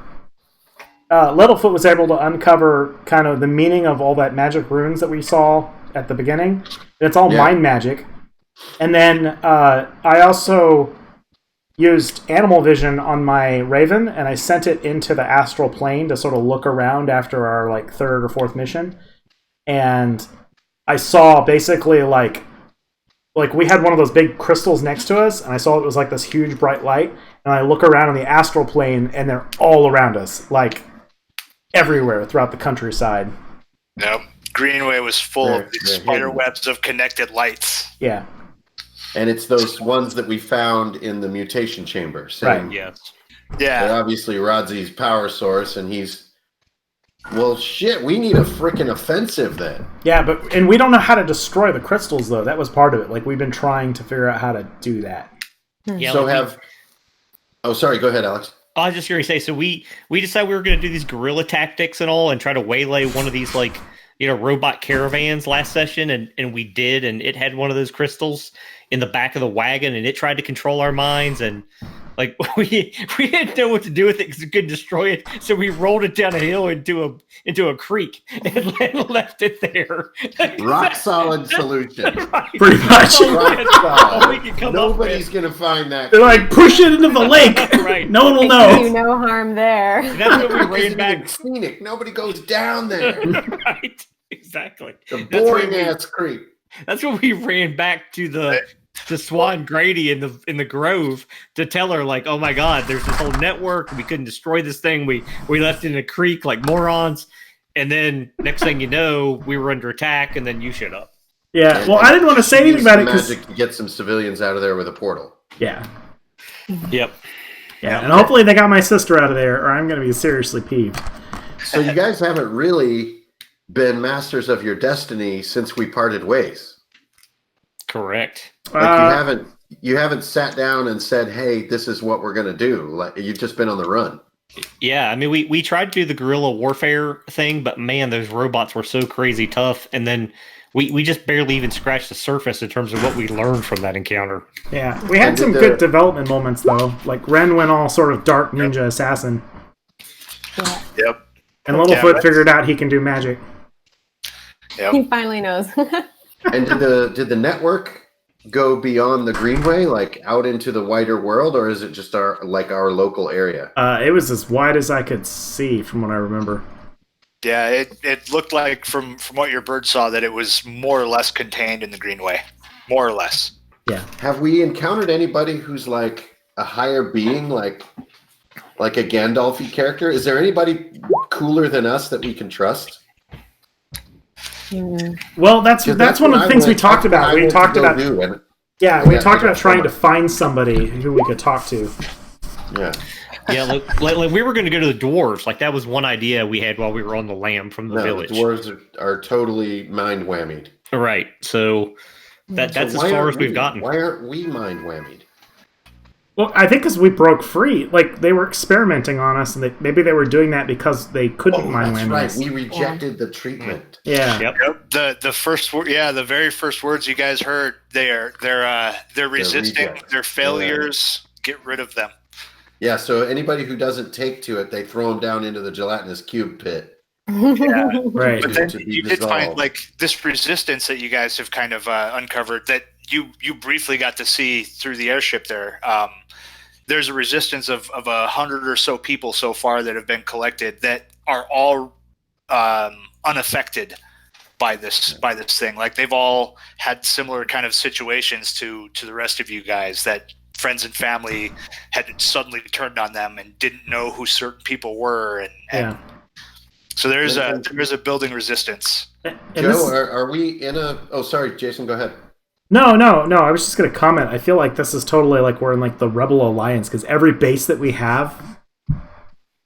Littlefoot was able to uncover kind of the meaning of all that magic runes that we saw at the beginning. It's all mind magic. And then I also used animal vision on my raven, and I sent it into the astral plane to sort of look around after our like third or fourth mission. And I saw basically like we had one of those big crystals next to us, and I saw it was like this huge bright light, and I look around on the astral plane and they're all around us, like everywhere throughout the countryside. Nope. Greenway was full of these spider webs of connected lights. Yeah. And it's those ones that we found in the mutation chamber. Right. Yes. Yeah. They're obviously Rodzy's power source, and he's... Well, shit, we need a freaking offensive then. Yeah, and we don't know how to destroy the crystals, though. That was part of it. Like, we've been trying to figure out how to do that. Yeah, so Oh, sorry, go ahead, Alex. I was just going to say, so we decided we were going to do these guerrilla tactics and all and try to waylay one of these, like, robot caravans last session, and we did, and it had one of those crystals in the back of the wagon, and it tried to control our minds, and like we didn't know what to do with it because we couldn't destroy it, so we rolled it down a hill into a creek and left it there. Rock solid solution. Right. Pretty much. Rock solid. We can come Nobody's going to find that. They're like, push it into the lake. Right. No one will Do know. no harm there. That's what we ran It's back. scenic. Nobody goes down there. Right. Exactly. The boring ass creek. That's when we ran back to Swan Grady in the grove to tell her, like, oh my god, there's this whole network, we couldn't destroy this thing, we left it in a creek like morons, and then next thing you know, we were under attack, and then you showed up. Yeah, well, I didn't want to say anything about it because... Magic to get some civilians out of there with a portal. Yeah. Yep. Yeah, and hopefully they got my sister out of there, or I'm going to be seriously peeved. So you guys haven't really been masters of your destiny since we parted ways. Correct. Like you haven't sat down and said, "Hey, this is what we're going to do." Like you've just been on the run. Yeah, I mean, we tried to do the guerrilla warfare thing, but man, those robots were so crazy tough, and then we just barely even scratched the surface in terms of what we learned from that encounter. Yeah, we had some good development moments, though. Like, Ren went all sort of dark ninja assassin. Yeah. Yep. And Littlefoot figured out he can do magic. Yep. He finally knows. And did the network go beyond the Greenway, like out into the wider world, or is it just our local area? It was as wide as I could see, from what I remember. Yeah, it looked like from what your bird saw that it was more or less contained in the Greenway, more or less. Yeah. Have we encountered anybody who's like a higher being, like a Gandalf-y character? Is there anybody cooler than us that we can trust? Well, that's one of the things we talked about. We talked about trying to find somebody who we could talk to. Yeah. Yeah, like we were going to go to the dwarves. Like that was one idea we had while we were on the lam from the village. The dwarves are totally mind whammied. Right. So that's as far as we've gotten. Why aren't we mind whammied? Well, I think because we broke free, like they were experimenting on us, and maybe they were doing that because they couldn't mind that's land right. us. We rejected the treatment. Yeah. Yep. The first the very first words you guys heard, they're resisting, rejects. they're failures. Get rid of them. Yeah, so anybody who doesn't take to it, they throw them down into the gelatinous cube pit. Yeah. Right. But then to be you did find dissolved. like this resistance that you guys have kind of uncovered that you briefly got to see through the airship there. There's a resistance of 100 or so people so far that have been collected that are all unaffected by this thing. Like they've all had similar kind of situations to the rest of you guys, that friends and family had suddenly turned on them and didn't know who certain people were, and so there is a building resistance. Joe, are we in a? Oh, sorry, Jason, go ahead. No. I was just going to comment. I feel like this is totally like we're in like the Rebel Alliance because every base that we have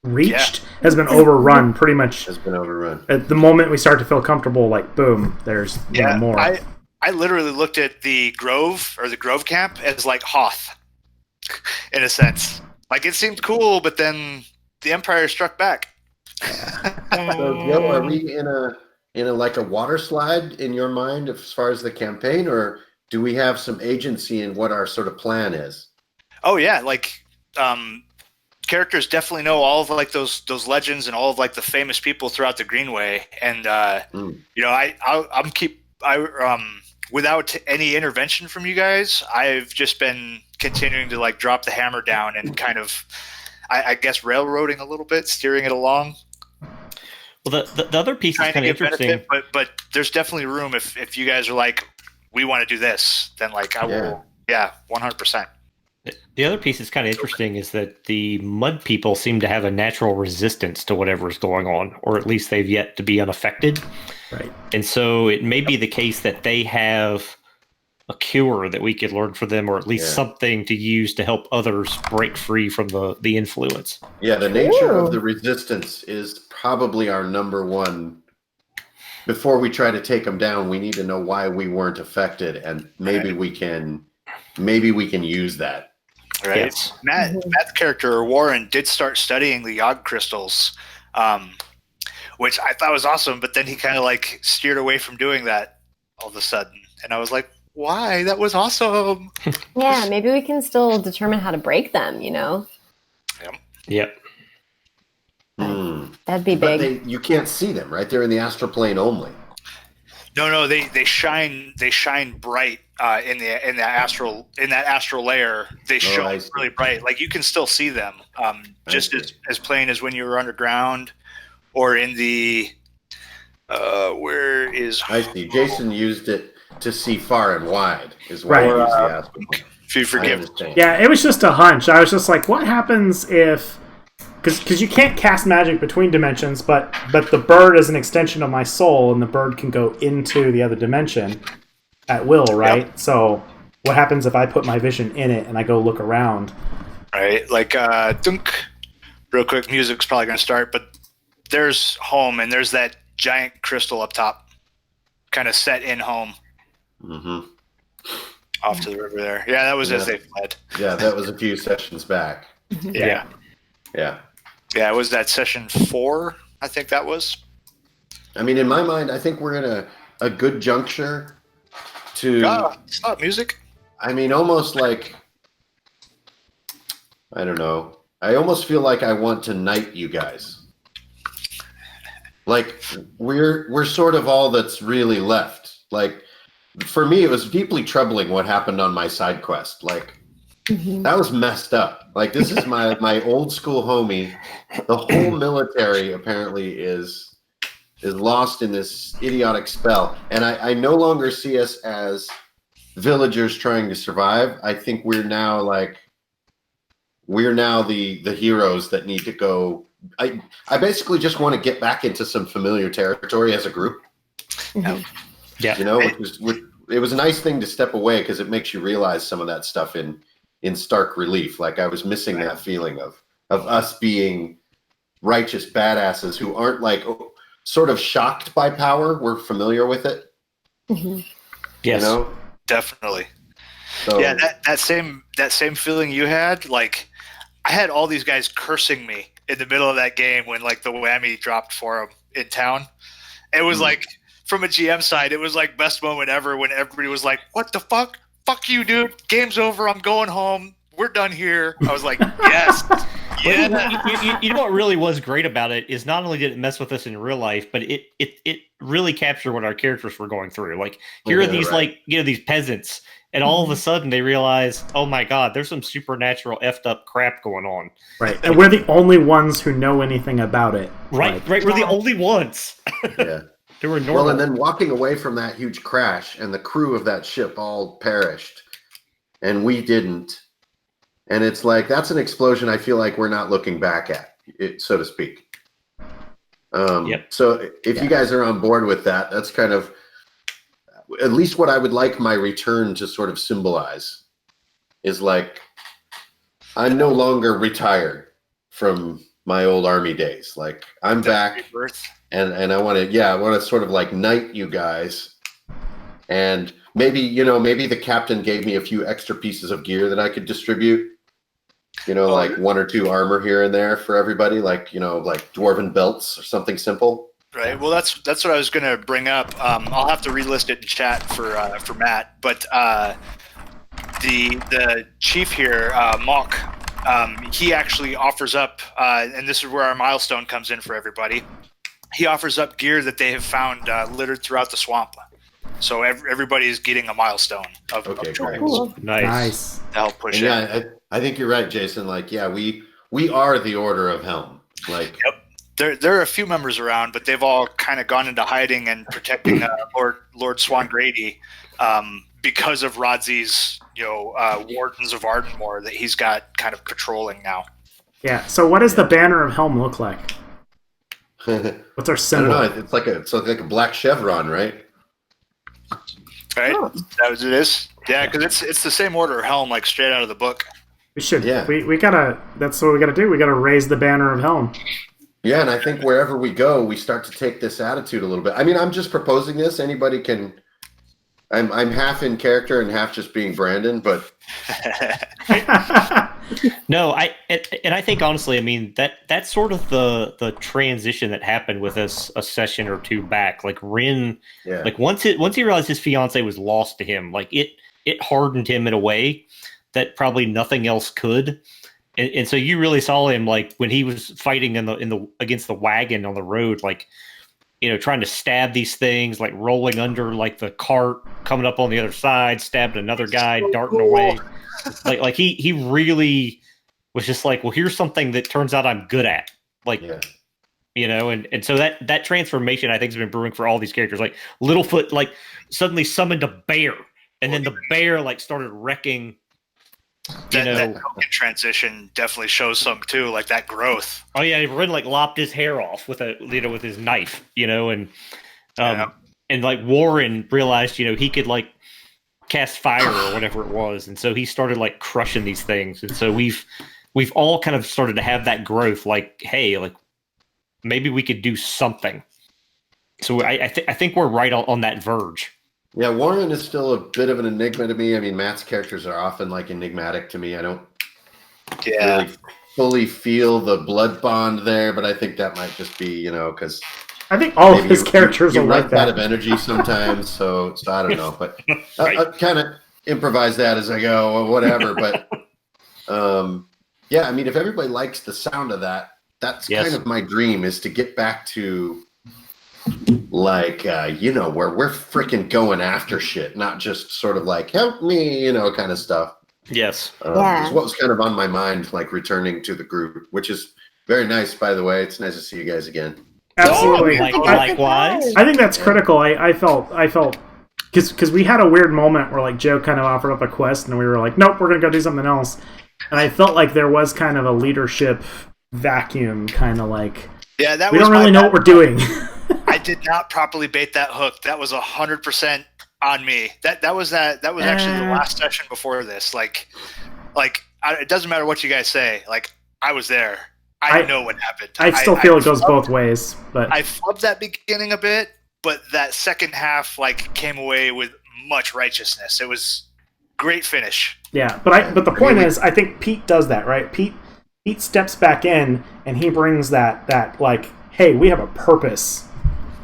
reached has been overrun pretty much. Has been overrun. At the moment we start to feel comfortable, like boom, there's more. I literally looked at the Grove or the Grove camp as like Hoth, in a sense. Like it seemed cool, but then the Empire struck back. So, Joe, are we in a like a water slide in your mind as far as the campaign, or do we have some agency in what our sort of plan is? Oh yeah, like characters definitely know all of like those legends and all of like the famous people throughout the Greenway, and you know, without any intervention from you guys, I've just been continuing to like drop the hammer down and kind of, I guess, railroading a little bit, steering it along. Well, the other piece is kind of interesting. Benefit, but there's definitely room if you guys are like, we want to do this, then like I will, 100%. The other piece is kind of interesting is that the mud people seem to have a natural resistance to whatever's going on, or at least they've yet to be unaffected. Right. And so it may be the case that they have a cure that we could learn from them, or at least something to use to help others break free from the influence. Yeah, the nature of the resistance is probably our number one. Before we try to take them down, we need to know why we weren't affected, and maybe we can use that. Right. Yes. Matt's character, Warren, did start studying the Yog crystals, which I thought was awesome, but then he kind of like steered away from doing that all of a sudden. And I was like, why? That was awesome. Yeah, maybe we can still determine how to break them, you know? Yep. That'd be big. But you can't see them, right? They're in the astral plane only. No, they shine bright in that astral layer. They shine really bright. Like you can still see them, just as plain as when you were underground, or in the where is I see. Jason used it to see far and wide. Is why he used the astral plane. If you forgive. Yeah, it was just a hunch. I was just like, what happens if... Because you can't cast magic between dimensions, but the bird is an extension of my soul, and the bird can go into the other dimension at will, right? Yep. So what happens if I put my vision in it and I go look around? Right, like dunk. Real quick, music's probably going to start, but there's home, and there's that giant crystal up top, kind of set in home. Mm-hmm. Off to the river there. Yeah, that was as they fled. Yeah, that was a few sessions back. Yeah. Yeah, it was that session 4, I think that was. I mean, in my mind, I think we're in a good juncture to... Stop music. I mean, almost like... I don't know. I almost feel like I want to knight you guys. Like, we're sort of all that's really left. Like, for me, it was deeply troubling what happened on my side quest. Like, that was messed up. Like, this is my old school homie. The whole military apparently is lost in this idiotic spell. And I no longer see us as villagers trying to survive. I think we're now the heroes that need to go. I basically just want to get back into some familiar territory as a group. Yeah. You know, it was a nice thing to step away because it makes you realize some of that stuff in stark relief. Like I was missing that feeling of us being righteous badasses who aren't like sort of shocked by power. We're familiar with it. Yes. You know? Definitely. So Yeah, that same feeling you had, like I had all these guys cursing me in the middle of that game when like the whammy dropped for him in town. It was like from a GM side, it was like best moment ever when everybody was like, "What the fuck? Fuck you, dude! Game's over. I'm going home. We're done here." I was like, "Yes, yeah." You know what really was great about it is not only did it mess with us in real life, but it really captured what our characters were going through. Like here are these right. like these peasants, and all of a sudden they realize, oh my god, there's some supernatural effed up crap going on. Right, and we're the only ones who know anything about it. Right, Like, right. We're the only ones. Yeah. They were normal. Well, and then walking away from that huge crash, and the crew of that ship all perished, and we didn't. And it's like that's an explosion. I feel like we're not looking back at it, so to speak. So if you guys are on board with that, that's kind of at least what I would like my return to sort of symbolize is like I'm no longer retired from my old army days. Like I'm back. And I want to sort of like knight you guys, and maybe the captain gave me a few extra pieces of gear that I could distribute, like 1 or 2 armor here and there for everybody, like like dwarven belts or something simple. Right. Well, that's what I was going to bring up. I'll have to relist it in chat for Matt, but the chief here, Mock, he actually offers up, and this is where our milestone comes in for everybody. He offers up gear that they have found littered throughout the swamp. So everybody is getting a milestone of joins Cool. nice. to help push it. Yeah, I think you're right, Jason. Like, yeah, we are the Order of Helm. Like, Yep. There are a few members around, but they've all kind of gone into hiding and protecting Lord Swan Grady because of Rodzie's Wardens of Ardenmore that he's got kind of patrolling now. Yeah. So, what does the banner of Helm look like? What's our I symbol? don't know. It's like a black chevron, right? Right? Oh. That was it is? Yeah, because it's the same Order of Helm, like straight out of the book. We should. Yeah. We gotta. That's what we gotta do. We gotta raise the banner of Helm. Yeah, and I think wherever we go, we start to take this attitude a little bit. I mean, I'm just proposing this. Anybody can. I'm half in character and half just being Brandon, but No, I think honestly, I mean that's sort of the transition that happened with us a session or two back. Like Rin, like once he realized his fiance was lost to him, like it hardened him in a way that probably nothing else could. And so you really saw him like when he was fighting in the against the wagon on the road, like trying to stab these things, like rolling under like the cart, coming up on the other side, stabbed another guy, darting away. Like he really was just like, well, here's something that turns out I'm good at. Like, and so that transformation I think has been brewing for all these characters. Like Littlefoot, like suddenly summoned a bear, and then the bear like started wrecking. That token transition definitely shows some too, like that growth. Oh yeah, Rin like lopped his hair off with with his knife, and like Warren realized, he could like cast fire or whatever it was, and so he started like crushing these things, and so we've all kind of started to have that growth. Like, hey, like maybe we could do something. So I think we're right on that verge. Yeah, Warren is still a bit of an enigma to me. I mean, Matt's characters are often like enigmatic to me. I don't really fully feel the blood bond there, but I think that might just be, because I think all of his characters are like that. Out of energy sometimes, so I don't know, but I kind of improvise that as I go or whatever. But yeah, I mean, if everybody likes the sound of that, that's kind of my dream is to get back to. Like, where we're freaking going after shit, not just sort of like, help me, kind of stuff. Yes. Is what was kind of on my mind, like returning to the group, which is very nice, by the way. It's nice to see you guys again. Absolutely. Likewise. I think that's critical. I felt, because we had a weird moment where like Joe kind of offered up a quest and we were like, nope, we're going to go do something else. And I felt like there was kind of a leadership vacuum, kind of like, we don't really know what we're doing. I did not properly bait that hook. That was 100% on me. That was actually the last session before this. Like it doesn't matter what you guys say. Like I was there. I know what happened. I still feel it goes both ways, but I flubbed that beginning a bit, but that second half like came away with much righteousness. It was great finish. Yeah, but the point is, I think Pete does that, right? Pete steps back in and he brings that like, hey, we have a purpose.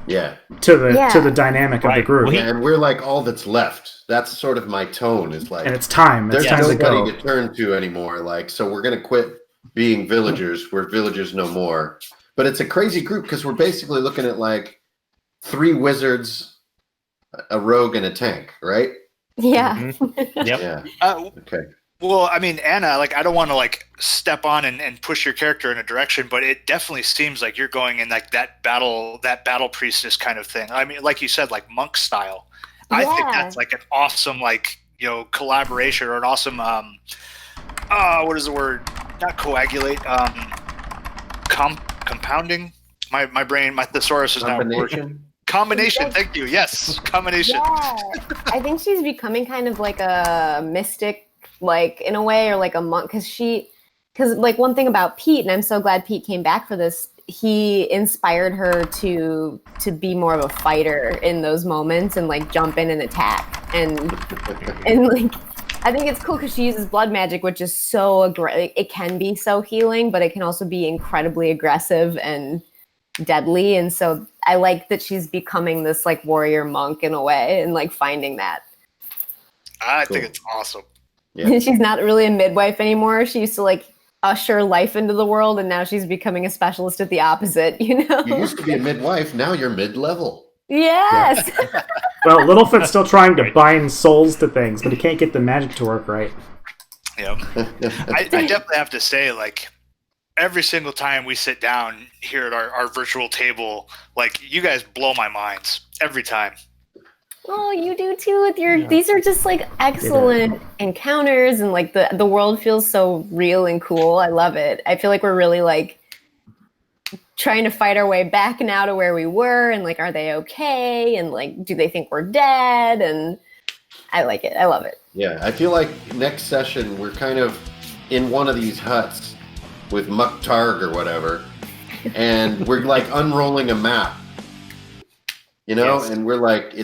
Yeah. To the dynamic of the group. Yeah, and we're like all that's left. That's sort of my tone. Is like, and it's time. There's time nobody to turn to anymore. Like, so we're gonna quit being villagers. We're villagers no more. But it's a crazy group because we're basically looking at like 3 wizards, a rogue, and a tank, right? Yeah. Mm-hmm. Yep. Yeah. Okay. Well, I mean, Anna, like, I don't want to like step on and push your character in a direction, but it definitely seems like you're going in like that battle priestess kind of thing. I mean, like you said, like monk style. I think that's like an awesome, like, collaboration, or an awesome, what is the word? Not coagulate, compounding. My brain, my thesaurus is not working. Combination, thank you. Yes, combination. Yeah. I think she's becoming kind of like a mystic, like, in a way, or like a monk, because like one thing about Pete, and I'm so glad Pete came back for this, he inspired her to be more of a fighter in those moments and like jump in and attack, and like I think it's cool because she uses blood magic, which is so it can be so healing, but it can also be incredibly aggressive and deadly, and so I like that she's becoming this like warrior monk in a way, and like finding that. I think it's awesome. Yeah. She's not really a midwife anymore. She used to like usher life into the world, and now she's becoming a specialist at the opposite, You used to be a midwife, now you're mid-level. Yes. Yeah. Well, Littlefoot's still trying to bind souls to things, but he can't get the magic to work right. Yeah. I definitely have to say, like, every single time we sit down here at our virtual table, like, you guys blow my minds every time. Well, you do too with your. Yeah. These are just like excellent encounters, and like the world feels so real and cool. I love it. I feel like we're really like trying to fight our way back now to where we were, and like, are they okay? And like, do they think we're dead? And I like it. I love it. Yeah, I feel like next session we're kind of in one of these huts with Muck Targ or whatever, and we're like unrolling a map, and we're like